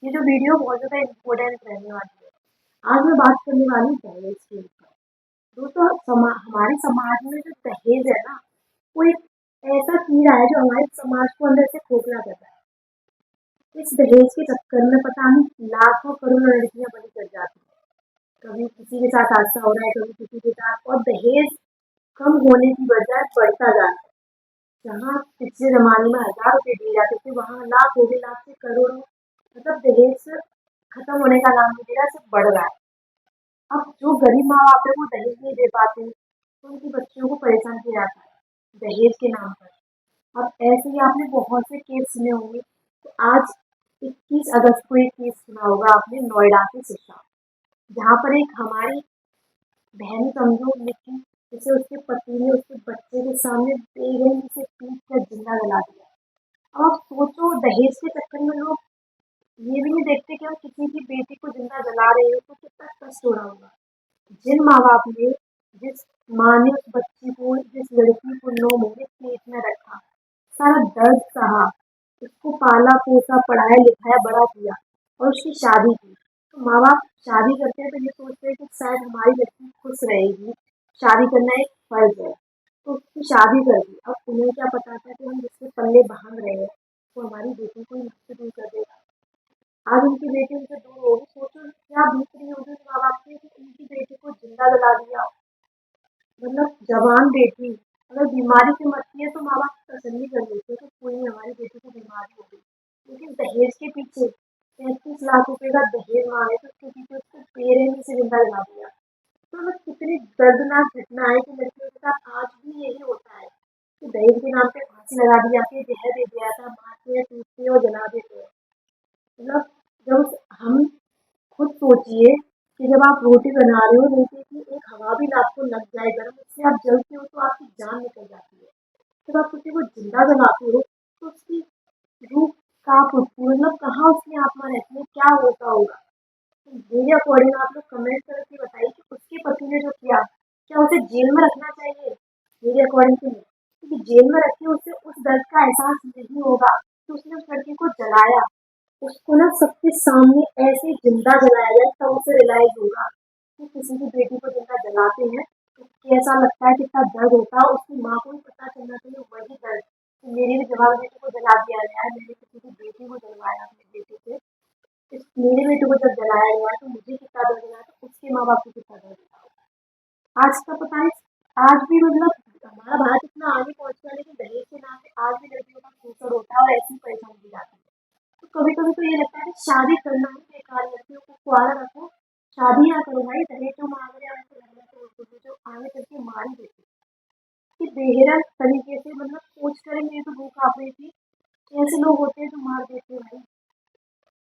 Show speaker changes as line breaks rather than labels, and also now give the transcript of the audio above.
ये जो वीडियो बहुत ज़्यादा इम्पोर्टेंट रहने वाली है। आज मैं बात करने वाली हूँ दहेज के ऊपर। दोस्तों हमारे समाज में जो दहेज है ना, वो एक ऐसा कीड़ा है जो हमारे समाज को अंदर से खोखला करता है। इस दहेज के चक्कर में पता नहीं लाखों करोड़ों लड़कियां बलि कर जाती हैं। कभी किसी के साथ हादसा हो रहा है, कभी किसी के साथ, और दहेज कम होने की बजाय बढ़ता जा रहा है। जहाँ पिछले जमाने में 1000 रुपए दिए जाते थे, वहाँ लाख हो गए, लाख से करोड़ों। मतलब दहेज खत्म होने का नाम नहीं ले रहा, सिर्फ बढ़ रहा है। अब जो गरीब माँ बाप है वो दहेज नहीं दे पाते, तो उनकी बच्चियों को परेशान किया जाता है दहेज के नाम पर। अब ऐसे ही आपने बहुत से केस सुने होंगे। तो आज 21 अगस्त को एक केस सुना होगा आपने, नोएडा की शिक्षा, जहाँ पर एक हमारी बहन समझो, लेकिन जैसे उसके पति ने उसके बच्चे के सामने बेरहमी से पीट कर जिंदा जला दिया। अब आप सोचो, दहेज के चक्कर में लोग ये भी नहीं देखते कि हम किसी की बेटी को जिंदा जला रहे हो तो कितना कष्ट हो रहा होगा। जिन माँ बाप ने, जिस माँ ने उस बच्ची को, जिस लड़की को 9 महीने पेट में रखा, सारा दर्द सहा, उसको पाला पोसा, पढ़ाया लिखाया, बड़ा किया, और उसकी शादी की। तो माँ बाप शादी करते हैं तो ये सोचते हैं कि शायद हमारी लड़की खुश रहेगी, शादी करना एक फर्ज है, तो उसकी शादी कर दी। अब उन्हें क्या पता था कि हम जिसके पल्ले बांध रहे हैं वो हमारी बेटी को ही मुझसे दूर कर देगा। आज उनकी बेटी उनसे दूर होगी, सोचो क्या बीत रही होगी उस माँ बाप की कि उनकी बेटी को जिंदा जला दिया। मतलब जवान बेटी अगर बीमारी से मरती है तो माँ बाप तसल्ली कर लेते हैं कि कोई नहीं, हमारी बेटी को बीमारी हो गई। लेकिन दहेज के पीछे 35 लाख रुपए का दहेज मांगे तो उसके पीछे उसको बेरहमी से जिंदा जला दिया। तो मतलब कितनी दर्दनाक घटना है कि लड़कियों के साथ आज भी यही होता है कि दहेज के नाम पे फांसी लगा दी जाती है, जहर दे दिया जाता है, मारते हैं, पीटते हैं और जला देते हैं। मतलब जब हम खुद सोचिए कि जब आप रोटी बना रहे हो, रोटी की एक हवा भी आपको लग जाए गर्म, उससे आप जलते हो तो आपकी जान निकल जाती है। जब आप किसी को जिंदा जलाते हो तो उसकी रूह कांप उठती है, मतलब कहाँ उसकी आत्मा रहती है, क्या होता होगा। तो मेरे अकॉर्डिंग आप लोग कमेंट करके बताइए कि उसके पति ने जो किया, क्या उसे जेल में रखना चाहिए? मेरे अकॉर्डिंग तो नहीं, क्योंकि जेल में रखे उसे उस दर्द का एहसास नहीं होगा कि उसने उस लड़की को जलाया। उसको ना सबके सामने ऐसे जिंदा जलाया जाए तब उसे रियलाइज होगा कि किसी की बेटी को जिंदा जलाते हैं तो कैसा लगता है, कितना दर्द होता है। उसकी माँ को भी पता चलना चाहिए वही दर्द कि मेरी भी जवान बेटी को जला दिया गया है, मैंने किसी की बेटी को जलवाया अपनी बेटी से, मेरी बेटी को जब जलाया गया तो मुझे कितना दर्द हुआ, तो उसके माँ बाप को कितना दर्द हुआ। आज का पता है, आज भी मतलब हमारा भारत इतना आगे पहुंच गया, लेकिन दहेज के नाम पे आज भी लड़कियों का शोषण होता है और ऐसी परेशान की जाती है। तो कभी कभी तो ये लगता है कि शादी करना ही बेकार है, लड़कियों को कुआरा रखो, शादी ना करो भाई, दहेज जो मांग रहे हैं उनको लगना तो उनको दो, जो आगे चल के मार ही देते कि बेहरा तरीके से, मतलब सोच करेंगे तो वो काफ रही थी कि ऐसे लोग होते हैं जो मार देते